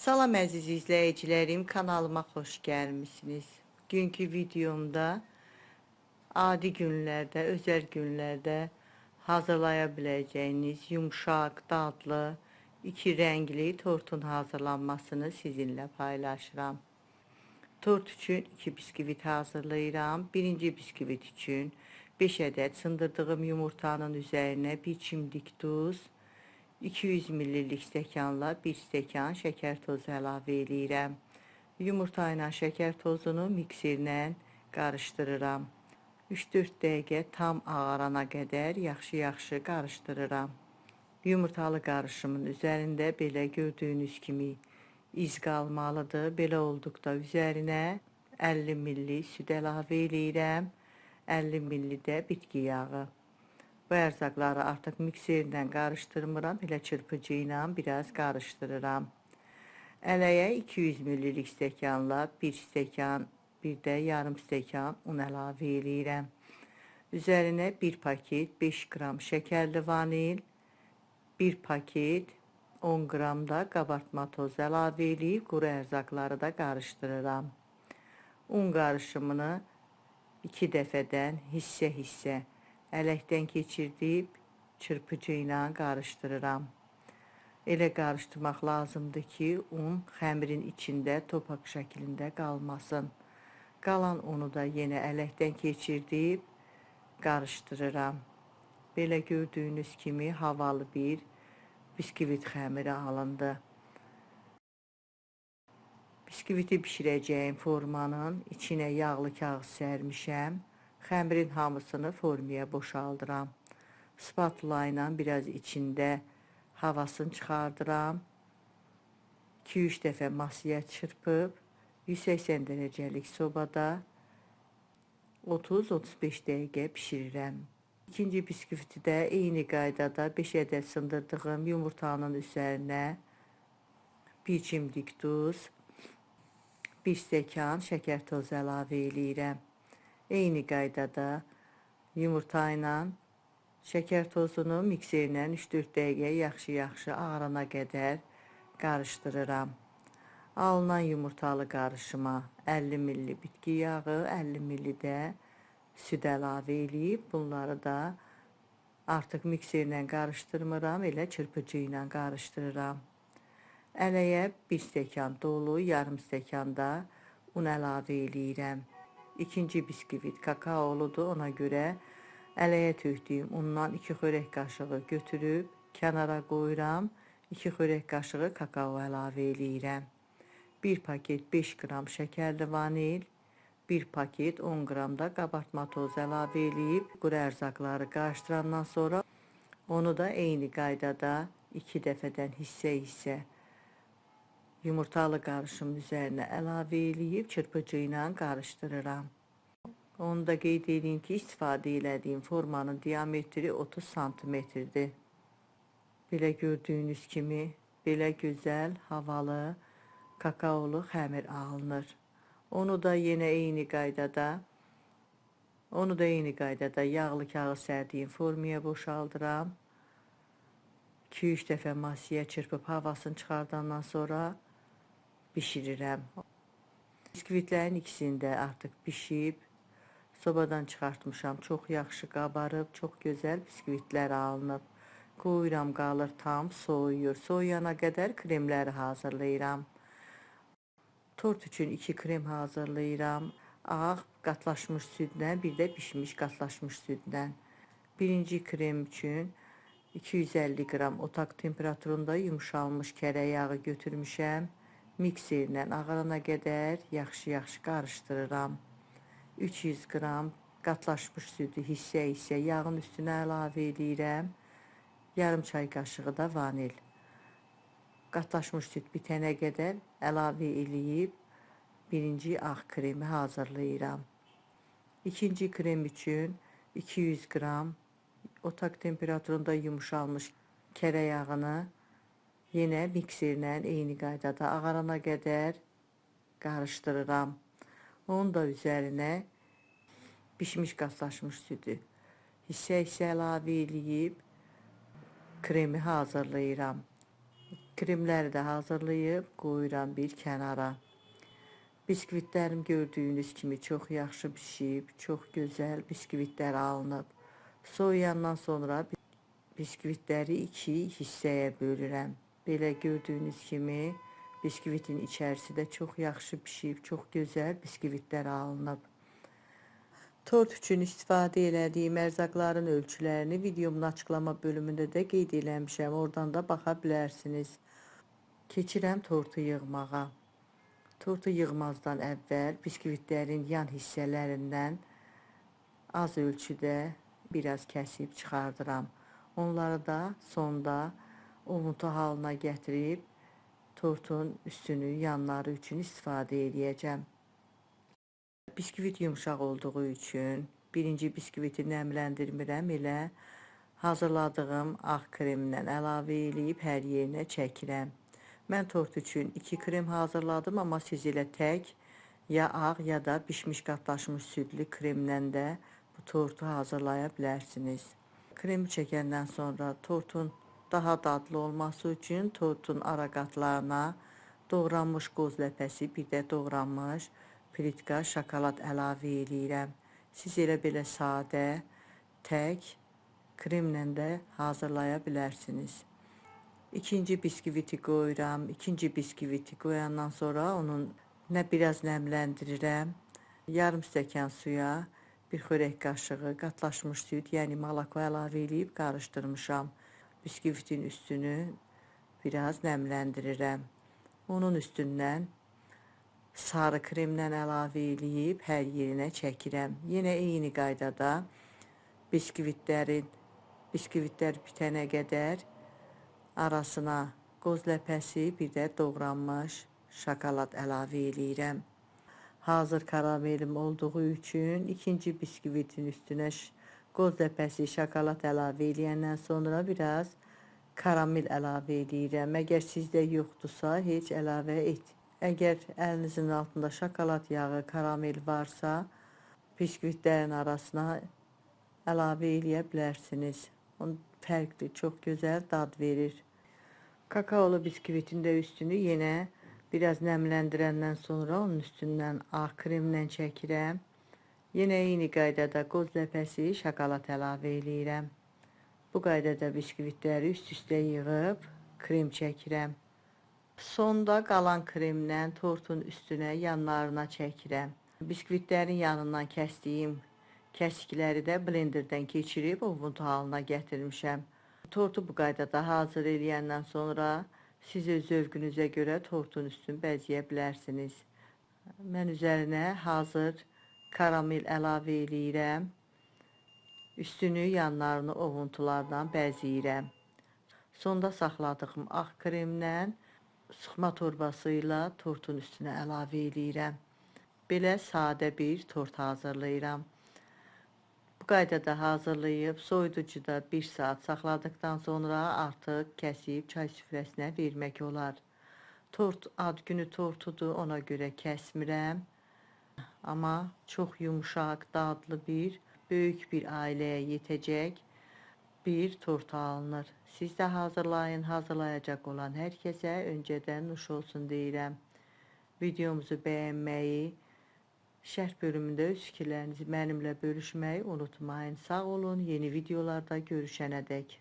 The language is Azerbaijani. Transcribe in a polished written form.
Salam əziz izləyicilərim, kanalıma xoş gəlmisiniz. Günkü videomda adi günlərdə, özəl günlərdə hazırlaya biləcəyiniz yumşaq, dadlı, iki rəngli tortun hazırlanmasını sizinlə paylaşıram. Tort üçün 2 biskvit hazırlayıram. Birinci biskvit üçün 5 ədəd sındırdığım yumurtanın üzərinə 1 çimdik duz, 200 ml stəkanla 1 stəkan şəkər tozu əlavə edirəm. Yumurta ilə şəkər tozunu mikserlə qarışdırıram. 3-4 dəqiqə tam ağarana qədər yaxşı qarışdırıram. Yumurtalı qarışımın üzərində belə gördüyünüz kimi iz qalmalıdır. Belə olduqda üzərinə 50 ml süd əlavə edirəm. 50 ml də bitki yağı. Bu ərzaqları artıq mikserlə qarışdırmıram, elə çırpıcı ilə biraz qarışdırıram. Ələyə 200 ml stəkanla 1 stəkan, bir də yarım stəkan un əlavə edirəm. Üzərinə 1 paket 5 qram şəkərli vanil, 1 paket 10 qram da qabartma tozu əlavə edib quru ərzaqları da qarışdırıram. Un qarışımını 2 dəfədən hissə-hissə ələkdən keçirdib çırpıcı ilə qarışdırıram. Elə qarışdırmaq lazımdır ki, un xəmirin içində topak şəklində qalmasın. Qalan unu da yenə ələkdən keçirdib qarışdırıram. Belə gördüyünüz kimi havalı bir biskvit xəmiri alındı. Biskviti bişirəcəyim formanın içinə yağlı kağız sərmişəm. Xəmirin hamısını formaya boşaldıram. Spatula ilə biraz içində havasını çıxardıram. 2-3 dəfə masaya çırpıb 180 dərəcəlik sobada 30-35 dəqiqə bişirirəm. İkinci biskviti də eyni qaydada 5 ədəd sındırdığım yumurtanın üzərinə 1 çimdik duz, 1 stəkan şəkər tozu əlavə edirəm. Eyni qaydada yumurta ilə şəkər tozunu mikserlə 3-4 dəqiqə yaxşı ağarana qədər qarışdırıram. Alınan yumurtalı qarışıma 50 ml bitki yağı, 50 ml də süd əlavə edib bunları da artıq mikserlə qarışdırmıram, elə çırpıcı ilə qarışdırıram. Ələyə 1 stəkan dolu, yarım stəkan da un əlavə edirəm. İkinci biskvit kakaoludur, ona görə ələyə tökdüyüm undan 2 xörək qaşığı götürüb kənara qoyuram. 2 xörək qaşığı kakao əlavə edirəm. 1 paket 5 qram şəkərli vanil, 1 paket 10 qram da qabartma tozu əlavə edib quru ərzaqları qarışdırandan sonra onu da eyni qaydada 2 dəfədən hissə-hissə yumurtalı qarışım üzərinə əlavə edib çırpıcı ilə qarışdırıram. Onu da qeyd edeyim ki, istifadə etdiyim formanın diametri 30 santimetrdir. Belə gördüyünüz kimi belə gözəl, havalı, kakaolu xəmir alınır. Onu da eyni qaydada yağlı kağız sərdiyim formaya boşaldıram. 2-3 dəfə masaya çırpıb havasını çıxardandan sonra bişirirəm. Biskvitlərin ikisini də artıq bişib, sobadan çıxartmışam. Çox yaxşı qabarıb, çox gözəl biskvitlər alınıb. Qoyuram, qalır tam soyuyur. Soyuyana qədər kremləri hazırlayıram. Tort üçün 2 krem hazırlayıram. Ağ qatlaşmış südlə, bir də bişmiş qatlaşmış südlə. Birinci krem üçün 250 qram otaq temperaturunda yumşalmış kərə yağı götürmüşəm. Mikserlə ağarana qədər yaxşı qarışdırıram. 300 qram qatlaşmış südü hissə-hissə yağın üstünə əlavə edirəm. Yarım çay qaşığı da vanil. Qatlaşmış süd bitənə qədər əlavə edib birinci ağ kremi hazırlayıram. İkinci krem üçün 200 qram otaq temperaturunda yumşalmış kərə yağını yenə mikserlə eyni qaydada ağarana qədər qarışdırıram. Onun da üzərinə bişmiş qatlaşmış südü hissə-hissə əlavə edib kremi hazırlayıram. Kremləri də hazırlayıb qoyuram bir kənara. Biskvitlərim gördüyünüz kimi çox yaxşı bişib, çox gözəl biskvitlər alınıb. Soyuyandan sonra biskvitləri iki hissəyə bölürəm. Belə gördüyünüz kimi biskvitin içərisi də çox yaxşı bişib, çox gözəl biskvitlər alınıb. Tort üçün istifadə elədiyim ərzaqların ölçülərini videomun açıqlama bölümündə də qeyd eləmişəm. Oradan da baxa bilərsiniz. Keçirəm tortu yığmağa. Tortu yığmazdan əvvəl biskvitlərin yan hissələrindən az ölçüdə biraz kəsib çıxardıram. Onları da sonda ovuntu halına gətirib tortun üstünü, yanları üçün istifadə edəcəm. Biskvit yumşaq olduğu üçün birinci biskviti nəmləndirmirəm, elə hazırladığım ağ kremlə əlavə edib hər yerinə çəkirəm. Mən tort üçün 2 krem hazırladım, amma siz elə tək ya ağ ya da bişmiş qatlaşmış südlü kremlə də bu tortu hazırlaya bilərsiniz. Kremi çəkəndən sonra tortun daha dadlı olması üçün tortun ara qatlarına doğranmış qoz ləpəsi, bir də doğranmış plitka şokolad əlavə edirəm. Siz elə belə sadə, tək kremlə də hazırlaya bilərsiniz. İkinci biskviti qoyuram. İkinci biskviti qoyandan sonra onun biraz nəmləndirirəm. Yarım stəkan suya bir xörək qaşığı qatlaşmış süd, yəni malako əlavə edib qarışdırmışam. Biskvitin üstünü biraz nəmləndirirəm. Onun üstündən sarı kremdən əlavə edib hər yerinə çəkirəm. Yenə eyni qaydada biskvitlər bitənə qədər arasına qoz ləpəsi, bir də doğranmış şokolad əlavə edirəm. Hazır karamelim olduğu üçün ikinci biskvitin üstünə qoz ləpəsi, şokolad əlavə edəndən sonra biraz karamel əlavə edirəm. Əgər sizdə yoxdursa, heç əlavə et. Əgər əlinizin altında şokolad yağı, karamel varsa, biskvitlərin arasına əlavə edə bilərsiniz. Onun fərqli, çox gözəl dad verir. Kakaolu biskvitin də üstünü yenə biraz nəmləndirəndən sonra onun üstündən ağ kremlə çəkirəm. Yenə eyni qaydada qoz ləpəsi, şokolad əlavə edirəm. Bu qaydada biskvitləri üst-üstə yığıb krem çəkirəm. Sonda qalan kremlə tortun üstünə, yanlarına çəkirəm. Biskvitlərin yanından kəsdiyim kəsikləri də blenderdən keçirib ovuntu halına gətirmişəm. Tortu bu qaydada hazır eləyəndən sonra siz öz zövqünüzə görə tortun üstünü bəzəyə bilərsiniz. Mən üzərinə hazır karamel əlavə eləyirəm. Üstünü, yanlarını ovuntulardan bəzəyirəm. Sonda saxladığım ağ kremlə sıxma torbası ilə tortun üstünə əlavə edirəm. Belə sadə bir tort hazırlayıram. Bu qaydada hazırlayıb soyuducuda 1 saat saxladıqdan sonra artıq kəsib çay süfrəsinə vermək olar. Tort ad günü tortudur, ona görə kəsmirəm. Amma çox yumuşaq, dadlı böyük bir ailəyə yetəcək bir tort alınır. Siz də hazırlayın, hazırlayacaq olan hər kəsə öncədən nuş olsun deyirəm. Videomuzu bəyənməyi, şərh bölümündə öz fikirlərinizi mənimlə bölüşməyi unutmayın. Sağ olun, yeni videolarda görüşənədək.